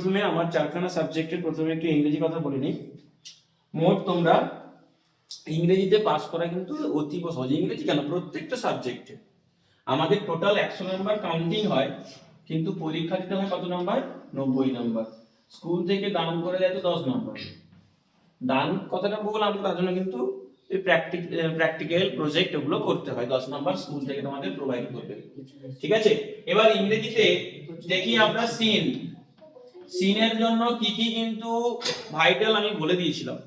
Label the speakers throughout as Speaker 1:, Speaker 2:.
Speaker 1: প্রথমে আমার চারখানা সাবজেক্টের প্রথমে একটু ইংরেজি কথা বলে নিই। মোট তোমরা ইংরেজিতে পাস করা কিন্তু অতীব সহজ। ইংরেজি কেন, প্রত্যেকটা সাবজেক্টে আমাদের টোটাল 100 নাম্বার কাউন্টিং হয়, কিন্তু পরীক্ষা দিতে হয় কত নাম্বার? 90 নাম্বার। স্কুল থেকে দান করে দেয় তো 10 নাম্বার। দান কথাটা বললাম তার জন্য কিন্তু এই প্র্যাকটিক্যাল প্রজেক্ট এগুলো করতে হয়, 10 নাম্বার স্কুল থেকে তোমাদের প্রোভাইড করবে। ঠিক আছে, এবার ইংরেজিতে দেখি আমরা সিনের জন্য কি কি কিন্তু ভাইটাল আমি বলে দিয়েছিলাম।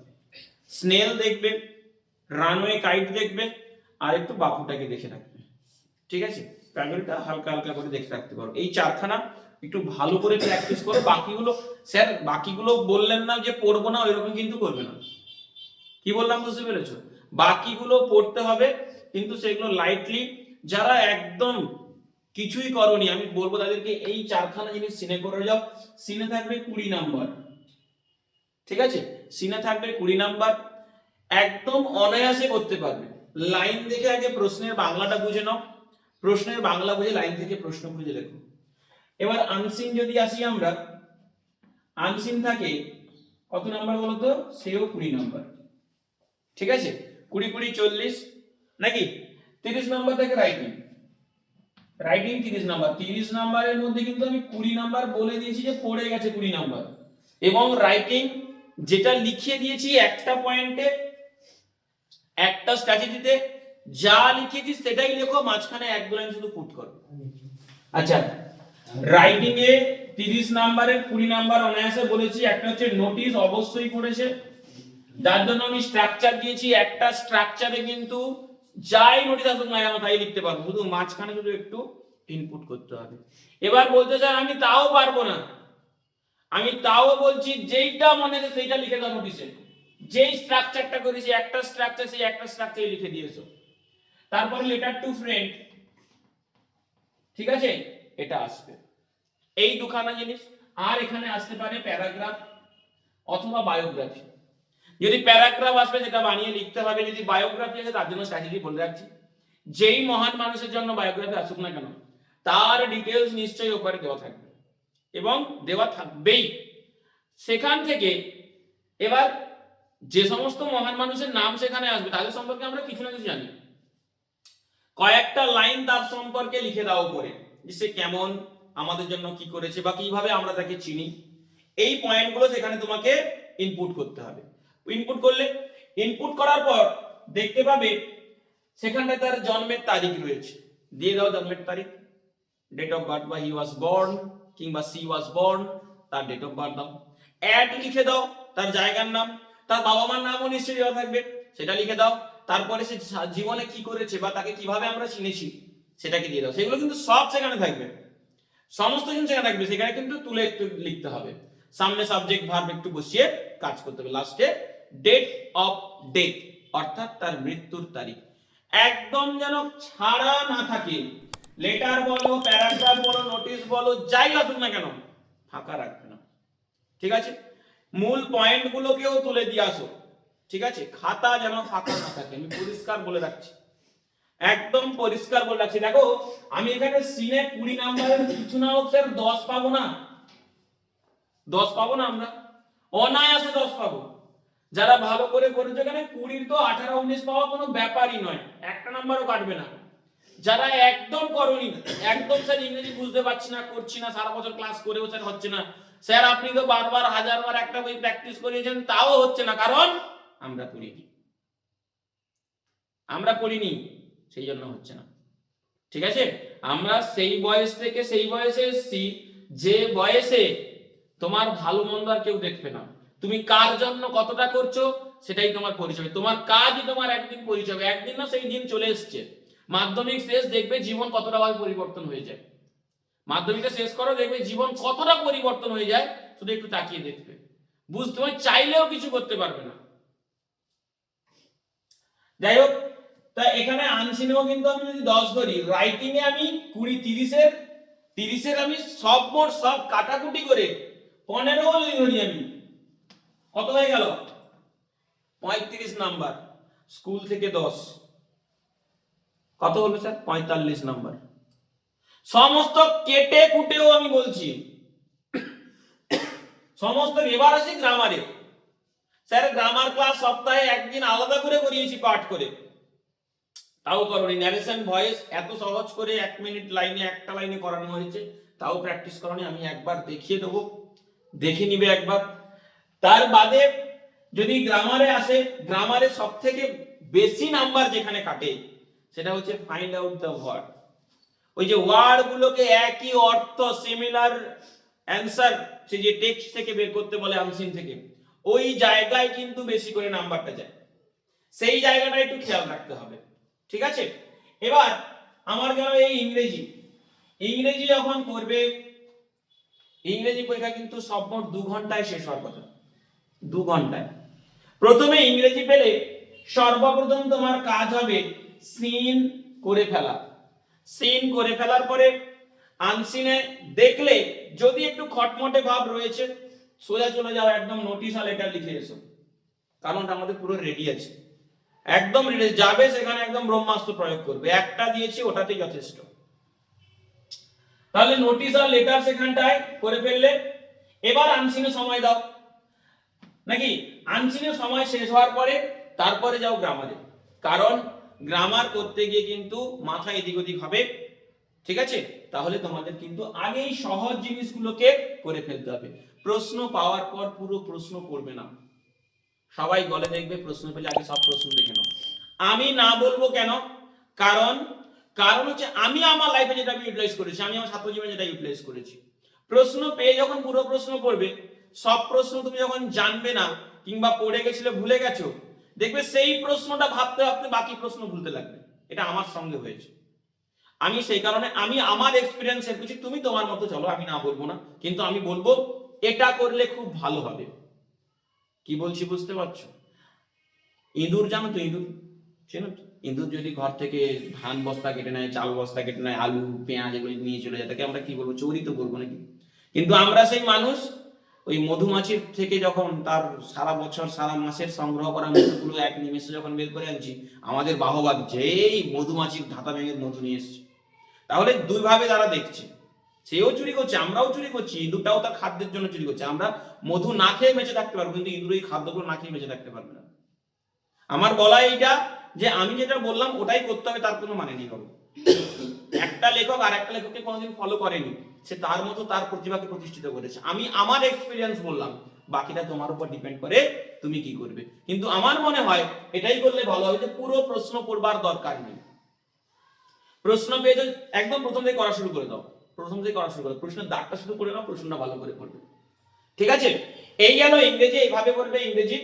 Speaker 1: স্নেল দেখবে, রানওয়ে কাইট দেখবে, আর একটু বাপুটাকে দেখে রাখবে। ঠিক আছে, প্যারাগ্রাফটা হালকা হালকা করে দেখে রাখতে পারো। এই চারখানা একটু ভালো করে প্র্যাকটিস করো। বাকিগুলো স্যার বাকিগুলো বললেন না যে পড়বো না, এরকম কিন্তু করবে না। কি বললাম বুঝতে পেরেছো? বাকিগুলো পড়তে হবে, কিন্তু সেগুলো লাইটলি। যারা একদম কিছুই করনি আমি বলবো তাদেরকে এই চারখানা জিনিস সিনে করে যাও। সিনে থাকবে 20 নাম্বার। ঠিক আছে, সিনে থাকবে 20 নাম্বার, একদম অনায়াসে করতে পারবে। লাইন দেখে আগে প্রশ্নের বাংলাটা বুঝে নাও, প্রশ্নের বাংলা বুঝে লাইন থেকে প্রশ্ন খুঁজে লেখো। এবার আনসিন যদি আসি আমরা, আনসিন থাকে কত নাম্বার বলতো? সেও 20 নাম্বার। ঠিক আছে, 20 20 40 নাকি? 30 নাম্বার থেকে রাইটিং, রাইটিং 30 নাম্বার। 30 নাম্বারের মধ্যে কিন্তু আমি 20 নাম্বার বলে দিয়েছি যে পড়ে গেছে 20 নাম্বার। এবং রাইটিং যেটা লিখিয়ে দিয়েছি একটা পয়েন্টে একটা স্ট্র্যাটেজিতে যা লিখেছি সেটাই লেখো, মাঝখানে এক দু লাইন শুধু পুট করো। আচ্ছা, রাইটিং এ 30 নাম্বারের 20 নাম্বার অনায়াসে বলেছি। একটা হচ্ছে নোটিশ, অবশ্যই পড়েছে, যার জন্য আমি স্ট্রাকচার দিয়েছি। একটা স্ট্রাকচারে কিন্তু যাই নোটিশ আসুক না কেন তাই লিখতে পারবো, শুধু মাঝখানে শুধু একটু ইনপুট করতে হবে। এবার বলতে চান আমি তাও পারবো না, আমি তাও বলছি যেইটা মনে আছে সেইটা লিখে দাও নোটিশে। যেই স্ট্রাকচারটা করেছি একটা স্ট্রাকচার, সেই একটা স্ট্রাকচারই লিখে দিয়েছো। তারপরে লেটার টু ফ্রেন্ড, ঠিক আছে, এটা আসবে। এই দুখানা জিনিস। আর এখানে আসতে পারে প্যারাগ্রাফ অথবা বায়োগ্রাফি। যদি প্যারাগ্রাফ আসবে সেটা বানিয়ে লিখতে হবে, যদি বায়োগ্রাফি আসে তার জন্য স্ট্র্যাটেজি বলে রাখছি। যেই মহান মানুষের জন্য বায়োগ্রাফি আসুক না কেন তার ডিটেলস নিশ্চয়ই ওপরে দেওয়া থাকবে এবং দেওয়া থাকবেই। সেখান থেকে এবার যে সমস্ত মহান মানুষের নাম সেখানে আসবে তাদের সম্পর্কে আমরা কিছু না কিছু জানি, কয়েকটা লাইন তার সম্পর্কে লিখে দাও করে, যে সে কেমন, আমাদের জন্য কি করেছে, বা কিভাবে আমরা তাকে চিনি। এই পয়েন্টগুলো সেখানে তোমাকে ইনপুট করতে হবে। ইনপুট করলে, ইনপুট করার পর দেখতে পাবে সেখানটায় তার জন্মের তারিখ রয়েছে, দিয়ে দাও জন্মের তারিখ, ডেট অফ বার্থ, বা হি ওয়াজ বর্ন কিংবা সি ওয়াজ বর্ন, তার ডেট অফ বার্থ দাও। অ্যাড লিখে দাও তার জায়গার নাম, তার বাবা মার নামও নিশ্চয়ই দেওয়া থাকবে, সেটা লিখে দাও। তারপরে সে জীবনে কি করেছে বা তাকে কিভাবে আমরা চিনেছি সেটাকে দিয়ে দাও। সেগুলো কিন্তু সব সেখানে থাকবে, সমস্ত জিনিস সেখানে থাকবে, সেখানে কিন্তু তুলে একটু লিখতে হবে। সামনে সাবজেক্ট ভার্ব একটু বসিয়ে কাজ করতে হবে। লাস্টে ডেট অফ ডেথ, অর্থাৎ তার মৃত্যুর তারিখ একদম যেন ছাড়া না থাকে। লেটার বলো, প্যারাগ্রাফ বলো, নোটিশ বলো, যাই আসুক না কেন ফাঁকা রাখবে না। ঠিক আছে, মূল পয়েন্ট গুলোকেও তুলে দিয়ে আসো। ঠিক আছে, খাতা যেন ফাঁকা না থাকে, আমি পরিষ্কার বলে রাখছি, একদম পরিষ্কার বলে রাখছি। দেখো আমি এখানে সিনে 20 নাম্বারের কিছু না হোক স্যার 10 পাবো না, 10 পাবো না, আমরা অনায়াসে 10 পাবো। যারা ভালো করে করেছে এখানে 20 তো 18 19 পাওয়া কোনো ব্যাপারই নয়, একটা নাম্বারও কাটবে না। যারা একদম করনি, একদম স্যার ইংরেজি বুঝতে পারছি না, করছি না, সারা বছর ক্লাস করেও স্যার হচ্ছে না, স্যার আপনি তো বারবার হাজারবার একটা বই প্র্যাকটিস করিয়েছেন তাও হচ্ছে না, কারণ আমরা পড়িনি, আমরা পড়িনি সেই জন্য হচ্ছে না। ঠিক আছে, আমরা সেই বয়স থেকে সেই বয়সে এসেছি যে বয়সে তোমার ভালো মন্দ আর কেউ দেখবে না, তুমি কার জন্য কতটা করছো সেটাই তোমার পরিচয়, তোমার কাজই তোমার একদিন পরিচয়, একদিন না সেই দিন চলে এসছে। মাধ্যমিক শেষ, দেখবে জীবন কতটা ভাবে পরিবর্তন হয়ে যায়। মাধ্যমিকটা শেষ করো, দেখবে জীবন কতটা পরিবর্তন হয়ে যায়, শুধু একটু তাকিয়ে দেখবে, বুঝতে তুমি চাইলেও কিছু করতে পারবে না। যাই হোক, তা এখানে আনসিনেও কিন্তু আমি যদি 10 ধরি, রাইটিং এ আমি 30 এর আমি সব মোট সব কাটাকুটি করে 15 যদি ধরি, আমি কত হয়ে গেল? 35 নাম্বার। স্কুল থেকে 10 কত হলো স্যার? 45 নাম্বার। সমস্ত কেটে কুটেও আমি বলছি সমস্ত। এবার আসি গ্রামারে। স্যার গ্রামার ক্লাস সপ্তাহে একদিন আলাদা করে করিয়েছি পাঠ করে, তাও করোনি। ন্যারেশন ভয়েস এত সহজ করে 1 মিনিট লাইনে একটা লাইনে করানো হয়েছে, তাও প্র্যাকটিস করোনি। আমি একবার দেখিয়ে দেবো, দেখে নিবে একবার। তার বাদে যদি গ্রামারে আসে, গ্রামারে সব থেকে বেশি নাম্বার যেখানে কাটে সেটা হচ্ছে ফাইন্ড আউট দ্য ওয়ার্ড। ওই যে ওয়ার্ড গুলোকে একই অর্থ সিমিলার অ্যান্সার সে যে টেক্সট থেকে বের করতে বলে, আনসিন থেকে, ওই জায়গায় কিন্তু বেশি করে নাম্বারটা যায়। সেই জায়গাটা একটু খেয়াল রাখতে হবে, ঠিক আছে? এবার আমার গেল এই ইংরেজি। ইংরেজি যখন করবে, ইংরেজি পরীক্ষা কিন্তু সব মোট 2 ঘন্টায় শেষ হওয়ার কথা, 2 ঘন্টায়। প্রথমে ইংরেজি পেলে সর্বপ্রথম তোমার কাজ হবে সিন করে ফেলা। সিন করে ফেলার পরে আনসিনে দেখলে যদি একটু খটমটে ভাব রয়েছে, সোজা চলে যাও একদম নোটিশ আর লেটার লিখে এসো, কারণ আমাদের পুরো রেডি আছে, একদম রেডি যাবে। সেখানে একদম ব্রহ্মাস্ত্র প্রয়োগ করবে, একটা দিয়েছি ওটাতেই যথেষ্ট। তাহলে নোটিশ আর লেটার সেখানটায় করে ফেললে, এবার আনসিনে সময় দাও, নাকি আনসিনে সময় শেষ হওয়ার পরে তারপরে যাও গ্রামারে, কারণ গ্রামার করতে গিয়ে কিন্তু মাথা এদিক ওদিক হবে, ঠিক আছে? তাহলে তোমাদের কিন্তু আগেই সহজ জিনিসগুলোকে করে ফেলতে হবে। প্রশ্ন পাওয়ার পর পুরো প্রশ্ন করবে না, সবাই বলে দেখবে প্রশ্ন পেলে আগে সব প্রশ্ন দেখে নাও। আমি না বলবো কেন? কারণ কারণ হচ্ছে আমি আমার লাইফে যেটা আমি ইউটিলাইজ করেছি, আমি আমার ছাত্র জীবনে যেটা ইউটিলাইজ করেছি, প্রশ্ন পেয়ে যখন পুরো প্রশ্ন পড়বে, সব প্রশ্ন তুমি যখন জানবে না কিংবা পড়ে গেছিলে ভুলে গেছো, দেখবে সেই প্রশ্নটা ভাবতে ভাবতে বাকি প্রশ্ন ভুলতে লাগবে। এটা আমার সঙ্গে হয়েছে। আমি সেই কারণে আমি আমার এক্সপিরিয়েন্সের কিছু, তুমি তোমার মতো চলো, আমি না বলবো না, কিন্তু আমি বলবো এটা করলে খুব ভালো হবে। কি বলছি বুঝতে পারছো? ইঁদুর জানো তো, ইঁদুর চেনো তো? ইঁদুর যদি ঘর থেকে ধান বস্তা কেটে নেয়, চাল বস্তা কেটে নেয়, আলু পেঁয়াজ এগুলো নিয়ে চলে যায়, তাকে আমরা কি বলবো? চোরই তো বলবো, নাকি? কিন্তু আমরা সেই মানুষ ওই মধুমাছির থেকে যখন তার সারা বছর সারা মাসের সংগ্রহ করা মধুগুলো এক নিমেষে যখন বের করে আনছি, আমাদের বাহবা দিচ্ছে, এই মধুমাছির ধাতা ভেঙে মধু নিয়ে এসছে। তাহলে দুই ভাবে তারা দেখছে, সেও চুরি করছে, আমরাও চুরি করছি, ইঁদুরটাও তার খাদ্যের জন্য চুরি করছে। আমরা মধু না খেয়ে বেঁচে থাকতে পারবো, কিন্তু ইঁদুর এই খাদ্যগুলো না খেয়ে বেঁচে থাকতে পারবে না। আমার বলা এইটা যে আমি যেটা বললাম ওটাই করতে হবে, তার কোনো মানে নেই বাবু। একটা লেখক আর একটা লেখককে কোনোদিন ফলো করেনি, সে তার মতো তার প্রতিভাকে প্রতিষ্ঠিত করেছে। আমি আমার এক্সপিরিয়েন্স বললাম, বাকিটা তোমার উপর ডিপেন্ড করে তুমি কি করবে। কিন্তু আমার মনে হয় এটাই করলে ভালো হবে যে পুরো প্রশ্ন পড়বার দরকার নেই। প্রশ্ন পেয়ে একদম প্রথম থেকে করা শুরু করে দাও, প্রথম থেকে করা শুরু করো, প্রশ্নের দাগটা শুরু করে নাও, প্রশ্নটা ভালো করে পড়বে, ঠিক আছে? এই গেল ইংরেজি, এইভাবে করবে ইংরেজি।